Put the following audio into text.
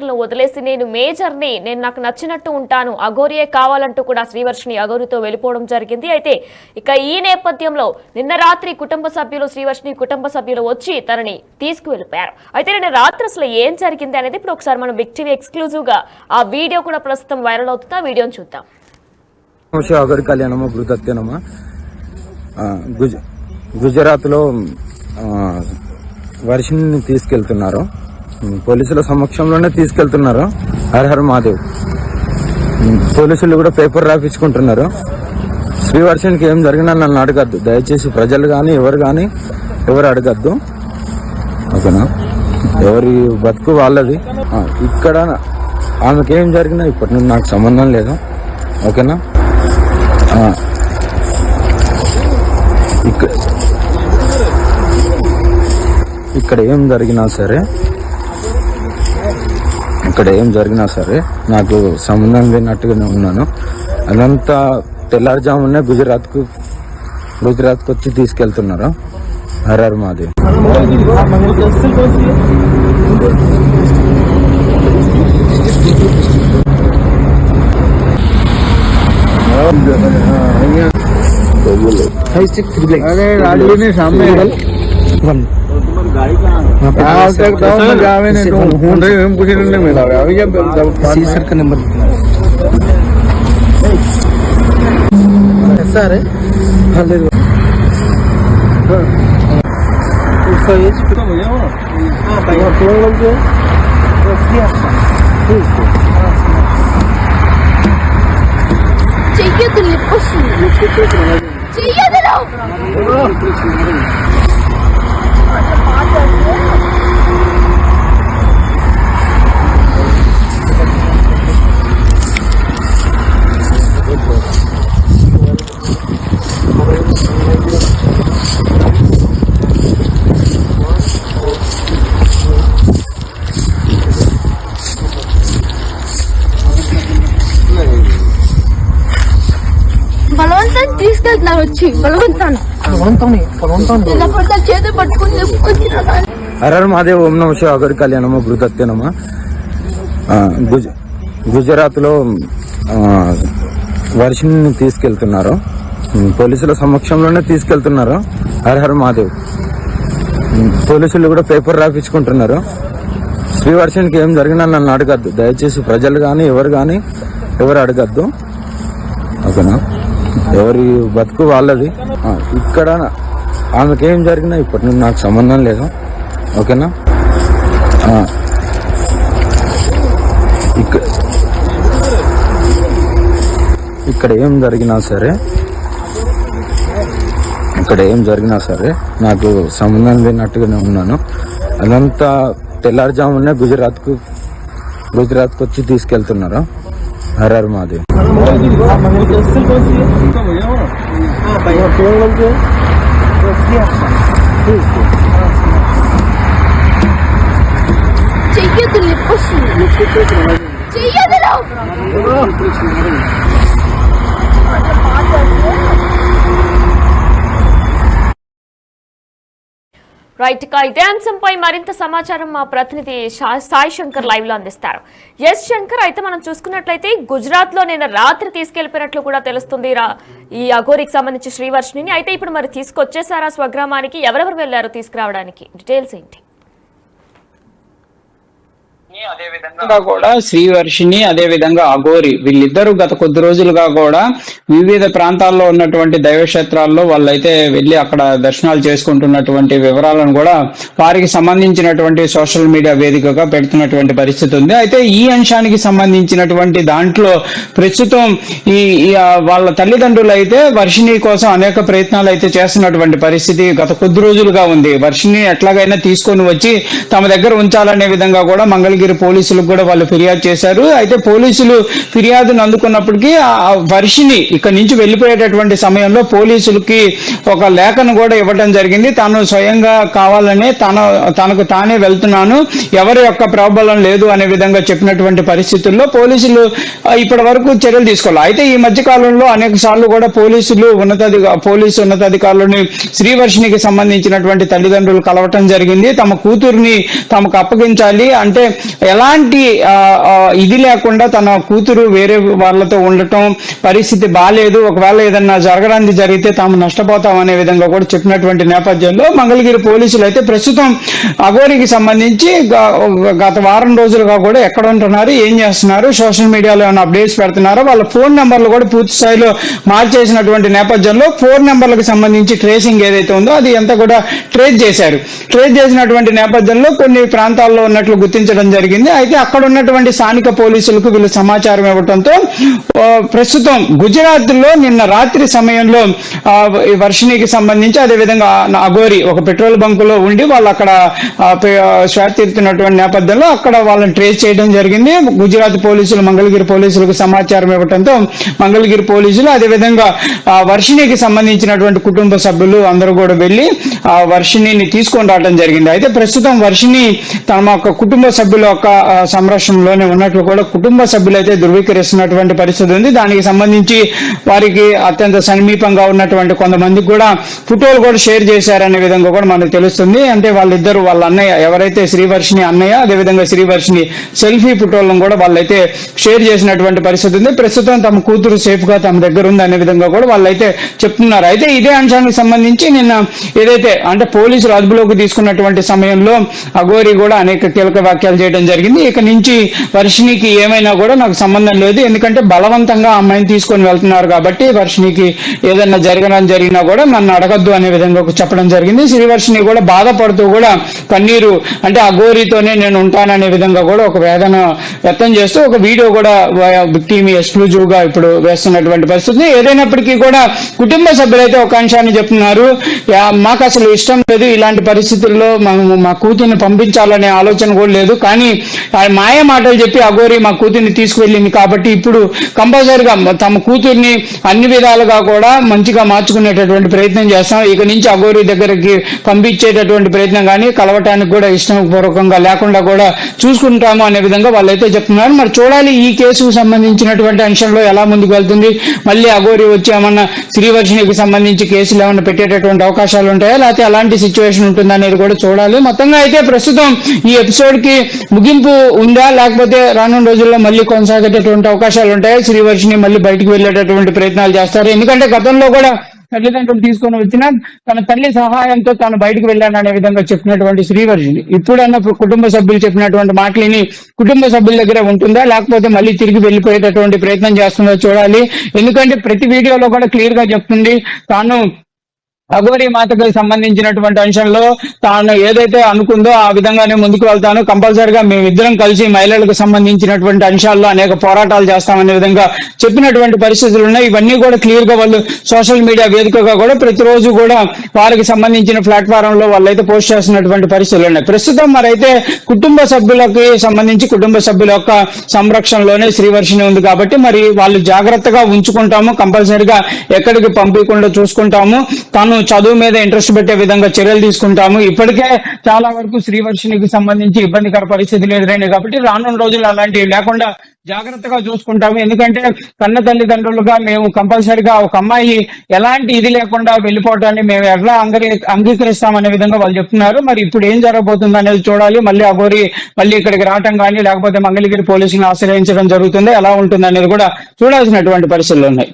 తల్లిదండ్రులను వదిలేసి నేను మేజర్ని, నేను నాకు నచ్చినట్టు ఉంటాను, అఘోరియే కావాలంటూ కూడా శ్రీవర్షిని అఘోరితో వెళ్ళిపోవడం జరిగింది. అయితే ఇక ఈ నేపథ్యంలో నిన్న రాత్రి శ్రీవర్షిని కుటుంబ సభ్యులు వచ్చి తనని తీసుకువెళ్ళిపోయారు. అయితే నిన్న రాత్రి అసలు ఏం జరిగింది అనేది ఇప్పుడు ఒకసారి మనం బిగ్ టీవీ ఎక్స్క్లూజివ్ గా ఆ వీడియో కూడా ప్రస్తుతం వైరల్ అవుతుంది. ఆ వీడియోని చూద్దాం. అఘోరి కళ్యాణమా బృతత్యనమా గుజరాత్ లో వర్షిని తీసుకెళ్తున్నారు. పోలీసుల సమక్షంలోనే తీసుకెళ్తున్నారు. Her her Mahadev. పోలీసులు కూడా పేపర్ రాపించుకుంటున్నారు. శ్రీవర్షినికి ఏం జరిగినా నన్ను అడగద్దు దయచేసి, ప్రజలు కానీ ఎవరు అడగద్దు, ఓకేనా? ఎవరి బతుకు వాళ్ళది. ఇక్కడ ఆమెకేం జరిగినా ఇప్పటి నుండి నాకు సంబంధం లేదు, ఓకేనా? ఇక్కడ ఏం జరిగినా సరే నాకు సంబంధం లేనట్టుగానే ఉన్నాను. అదంతా తెల్లారుజామునే గుజరాత్కు వచ్చి తీసుకెళ్తున్నారు. Her her Mahadev. सीसर का नंबर सर బలవంతాన్ని తీసుకెళ్తున్నారు. వచ్చి బలవంతాన్ని చేతులు పట్టుకుని హర్ హర్ మహాదేవ్. ఓం నమః శివాయ. అఘోరి కళ్యాణమా బృతత్యనమా గుజరాత్ లో వర్షిని తీసుకెళ్తున్నారు. పోలీసుల సమక్షంలోనే తీసుకెళ్తున్నారు. Her her Mahadev. పోలీసులు కూడా పేపర్ రాపించుకుంటున్నారు. శ్రీవర్షినికి ఏం జరిగినా నన్ను అడగద్దు దయచేసి, ప్రజలు కానీ ఎవరు అడగద్దు, ఓకేనా? ఎవరి బతుకు వాళ్ళది. ఇక్కడ ఆమెకేం జరిగినా ఇప్పటి నుండి నాకు సంబంధం లేదు, ఓకేనా? ఇక్కడ ఏం జరిగినా సరే నాకు సంబంధం లేనట్టుగానే ఉన్నాను. అదంతా తెల్లారుజామునే గుజరాత్కు వచ్చి తీసుకెళ్తున్నారు. Her her Mahadev. రైట్. ఇదే అంశంపై మరింత సమాచారం మా ప్రతినిధి సాయి శంకర్ లైవ్ లో అందిస్తారు. ఎస్ శంకర్, అయితే మనం చూసుకున్నట్లయితే గుజరాత్ లో నిన్న రాత్రి తీసుకెళ్లిపోయినట్లు కూడా తెలుస్తుంది ఈ అఘోరికి సంబంధించి శ్రీవర్షిని. అయితే ఇప్పుడు మరి తీసుకొచ్చేసారా స్వగ్రామానికి? ఎవరెవరు వెళ్లారు తీసుకురావడానికి? డీటెయిల్స్ ఏంటి? అదే విధంగా కూడా శ్రీవర్షిని, అదే విధంగా అఘోరి, వీళ్ళిద్దరూ గత కొద్ది రోజులుగా కూడా వివిధ ప్రాంతాల్లో ఉన్నటువంటి దైవక్షేత్రాల్లో వాళ్ళైతే వెళ్లి అక్కడ దర్శనాలు చేసుకుంటున్నటువంటి వివరాలను కూడా వారికి సంబంధించినటువంటి సోషల్ మీడియా వేదికగా పెడుతున్నటువంటి పరిస్థితి ఉంది. అయితే ఈ అంశానికి సంబంధించినటువంటి దాంట్లో ప్రస్తుతం వాళ్ళ తల్లిదండ్రులు అయితే వర్షిని కోసం అనేక ప్రయత్నాలు అయితే చేస్తున్నటువంటి పరిస్థితి గత కొద్ది రోజులుగా ఉంది. వర్షిని ఎట్లాగైనా తీసుకొని వచ్చి తమ దగ్గర ఉంచాలనే విధంగా కూడా మంగళగిరి పోలీసులకు కూడా వాళ్ళు ఫిర్యాదు చేశారు. అయితే పోలీసులు ఫిర్యాదును అందుకున్నప్పటికీ ఆ వర్షిని ఇక్కడ నుంచి వెళ్లిపోయేటటువంటి సమయంలో పోలీసులకి ఒక లేఖను కూడా ఇవ్వడం జరిగింది. తాను స్వయంగా కావాలనే తనకు తానే వెళ్తున్నాను, ఎవరి యొక్క ప్రాబల్యం లేదు అనే విధంగా చెప్పినటువంటి పరిస్థితుల్లో పోలీసులు ఇప్పటి వరకు చర్యలు తీసుకోవాలి. అయితే ఈ మధ్య కాలంలో అనేక సార్లు కూడా పోలీసు ఉన్నతాధికారులని శ్రీవర్షినికి సంబంధించినటువంటి తల్లిదండ్రులు కలవటం జరిగింది. తమ కూతుర్ని తమకు అప్పగించాలి అంటే ఎలాంటి ఇది లేకుండా తన కూతురు వేరే వాళ్ళతో ఉండటం, పరిస్థితి బాలేదు, ఒకవేళ ఏదన్నా జరగడానికి జరిగితే తాము నష్టపోతాం అనే విధంగా కూడా చెప్పినటువంటి నేపథ్యంలో మంగళగిరి పోలీసులు అయితే ప్రస్తుతం అఘోరికి సంబంధించి గత వారం రోజులుగా కూడా ఎక్కడ ఉంటున్నారు, ఏం చేస్తున్నారు, సోషల్ మీడియాలో ఏమైనా అప్డేట్స్ పెడుతున్నారో, వాళ్ళ ఫోన్ నెంబర్లు కూడా పూర్తి స్థాయిలో మార్చేసినటువంటి నేపథ్యంలో ఫోన్ నెంబర్లకు సంబంధించి ట్రేసింగ్ ఏదైతే ఉందో అది అంతా కూడా ట్రేస్ చేశారు. ట్రేస్ చేసినటువంటి నేపథ్యంలో కొన్ని ప్రాంతాల్లో ఉన్నట్లు గుర్తించడం జరిగింది. అయితే అక్కడ ఉన్నటువంటి స్థానిక పోలీసులకు వీళ్ళు సమాచారం ఇవ్వడంతో ప్రస్తుతం గుజరాత్ లో నిన్న రాత్రి సమయంలో వర్షిణికి సంబంధించి అదేవిధంగా అఘోరి ఒక పెట్రోల్ బంక్ లో ఉండి వాళ్ళు అక్కడ శ్వాస తీరుతున్నటువంటి నేపథ్యంలో అక్కడ వాళ్ళని ట్రేస్ చేయడం జరిగింది. గుజరాత్ పోలీసులు మంగళగిరి పోలీసులకు సమాచారం ఇవ్వడంతో మంగళగిరి పోలీసులు అదేవిధంగా వర్షిణికి సంబంధించినటువంటి కుటుంబ సభ్యులు అందరూ కూడా వెళ్లి ఆ వర్షిణిని తీసుకొని రావడం జరిగింది. అయితే ప్రస్తుతం వర్షిణి తమ యొక్క కుటుంబ సభ్యుల యొక్క సంరక్షణలోనే ఉన్నట్లు కూడా కుటుంబ సభ్యులు అయితే ధృవీకరిస్తున్నటువంటి పరిస్థితి ఉంది. దానికి సంబంధించి వారికి అత్యంత సమీపంగా ఉన్నటువంటి కొంతమందికి కూడా ఫోటోలు కూడా షేర్ చేశారనే విధంగా కూడా మనకు తెలుస్తుంది. అంటే వాళ్ళిద్దరు వాళ్ళ అన్నయ్య ఎవరైతే శ్రీవర్షిణి అన్నయ్య అదేవిధంగా శ్రీవర్షిణి సెల్ఫీ ఫోటోలను కూడా వాళ్ళైతే షేర్ చేసినటువంటి పరిస్థితి ఉంది. ప్రస్తుతం తమ కూతురు సేఫ్ గా తమ దగ్గర ఉంది అనే విధంగా కూడా వాళ్ళైతే చెప్తున్నారు. అయితే ఇదే అంశానికి సంబంధించి నిన్న ఏదైతే అంటే పోలీసులు అదుపులోకి తీసుకున్నటువంటి సమయంలో అఘోరి కూడా అనేక కీలక వ్యాఖ్యలు చేయడం జరిగింది. ఇక నుంచి వర్షిణికి ఏమైనా కూడా నాకు సంబంధం లేదు, ఎందుకంటే బలవంతంగా అమ్మాయిని తీసుకొని వెళ్తున్నారు కాబట్టి వర్షిణికి ఏదైనా జరిగినా కూడా నన్ను అడగద్దు అనే విధంగా చెప్పడం జరిగింది. శ్రీవర్షిణి కూడా బాధపడుతూ కూడా కన్నీరు అంటే అఘోరితోనే నేను ఉంటాననే విధంగా కూడా ఒక వేదన వ్యక్తం చేస్తూ ఒక వీడియో కూడా టీవీ ఎక్స్క్లూజివ్ గా ఇప్పుడు వేస్తున్నటువంటి పరిస్థితి. ఏదైనప్పటికీ కూడా కుటుంబ సభ్యులైతే ఒక అంశాన్ని చెప్తున్నారు, మాకు అసలు ఇష్టం లేదు ఇలాంటి పరిస్థితుల్లో మా కూతుర్ని పంపించాలనే ఆలోచన కూడా లేదు, కానీ మాయ మాటలు చెప్పి అఘోరి మా కూతుర్ని తీసుకువెళ్ళింది కాబట్టి ఇప్పుడు కంపల్సరిగా తమ కూతుర్ని అన్ని విధాలుగా కూడా మంచిగా మార్చుకునేటటువంటి ప్రయత్నం చేస్తాం. ఇక నుంచి అఘోరి దగ్గరికి పంపించేటటువంటి ప్రయత్నం కానీ కలవటానికి కూడా ఇష్టపూర్వకంగా లేకుండా కూడా చూసుకుంటాము అనే విధంగా వాళ్ళైతే చెప్తున్నారు. మరి చూడాలి ఈ కేసుకు సంబంధించినటువంటి అంశంలో ఎలా ముందుకు వెళ్తుంది. మళ్ళీ అఘోరి వచ్చి ఏమన్నా శ్రీవర్షిణికి సంబంధించి కేసులు ఏమన్నా పెట్టేటటువంటి అవకాశాలు ఉంటాయా, లేకపోతే అలాంటి సిచ్యువేషన్ ఉంటుందా అనేది కూడా చూడాలి. మొత్తంగా అయితే ప్రస్తుతం ఈ ఎపిసోడ్ కి ముగింపు ఉందా, లేకపోతే రానున్న రోజుల్లో మళ్ళీ కొనసాగేటటువంటి అవకాశాలు ఉంటాయా, శ్రీవర్షిణి మళ్ళీ బయటికి వెళ్ళేటటువంటి ప్రయత్నాలు చేస్తారు. ఎందుకంటే గతంలో కూడా తల్లిదండ్రులు తీసుకొని వచ్చినా తన తల్లి సహాయంతో తాను బయటకు వెళ్ళాననే విధంగా చెప్పినటువంటి శ్రీవర్షిణి ఇప్పుడన్న కుటుంబ సభ్యులు చెప్పినటువంటి మాటలని కుటుంబ సభ్యుల దగ్గర ఉంటుందా, లేకపోతే మళ్ళీ తిరిగి వెళ్ళిపోయేటటువంటి ప్రయత్నం చేస్తుందో చూడాలి. ఎందుకంటే ప్రతి వీడియోలో కూడా క్లియర్ గా చెప్తుంది తాను అఘోరి మాతకు సంబంధించినటువంటి అంశంలో తాను ఏదైతే అనుకుందో ఆ విధంగానే ముందుకు వెళ్తాను, కంపల్సరిగా మేమిద్దరం కలిసి మహిళలకు సంబంధించినటువంటి అంశాల్లో అనేక పోరాటాలు చేస్తామనే విధంగా చెప్పినటువంటి పరిస్థితులు ఉన్నాయి. ఇవన్నీ కూడా క్లియర్ గా వాళ్ళు సోషల్ మీడియా వేదికగా కూడా ప్రతిరోజు కూడా వారికి సంబంధించిన ప్లాట్ఫామ్ లో వాళ్ళైతే పోస్ట్ చేస్తున్నటువంటి పరిస్థితులు ఉన్నాయి. ప్రస్తుతం మరైతే కుటుంబ సభ్యులకి సంబంధించి కుటుంబ సభ్యుల యొక్క సంరక్షణలోనే శ్రీవర్షిణి ఉంది కాబట్టి మరి వాళ్ళు జాగ్రత్తగా ఉంచుకుంటాము, కంపల్సరిగా ఎక్కడికి పంపించకుండా చూసుకుంటాము, తాను చదువు మీద ఇంట్రెస్ట్ పెట్టే విధంగా చర్యలు తీసుకుంటాము. ఇప్పటికే చాలా వరకు శ్రీవర్షిణికి సంబంధించి ఇబ్బందికర పరిస్థితులు ఎదురైనాయి కాబట్టి రానున్న రోజులు అలాంటివి లేకుండా జాగ్రత్తగా చూసుకుంటాము. ఎందుకంటే కన్న తల్లిదండ్రులుగా మేము కంపల్సరిగా ఒక అమ్మాయి ఎలాంటి ఇది లేకుండా వెళ్ళిపోవటాన్ని మేము ఎట్లా అంగీకరిస్తామనే విధంగా వాళ్ళు చెప్తున్నారు. మరి ఇప్పుడు ఏం జరగబోతుంది అనేది చూడాలి. మళ్ళీ అఘోరి మళ్ళీ ఇక్కడికి రావటం కానీ లేకపోతే మంగళగిరి పోలీసులను ఆశ్రయించడం జరుగుతుంది, ఎలా ఉంటుంది అనేది కూడా చూడాల్సినటువంటి పరిస్థితులు ఉన్నాయి.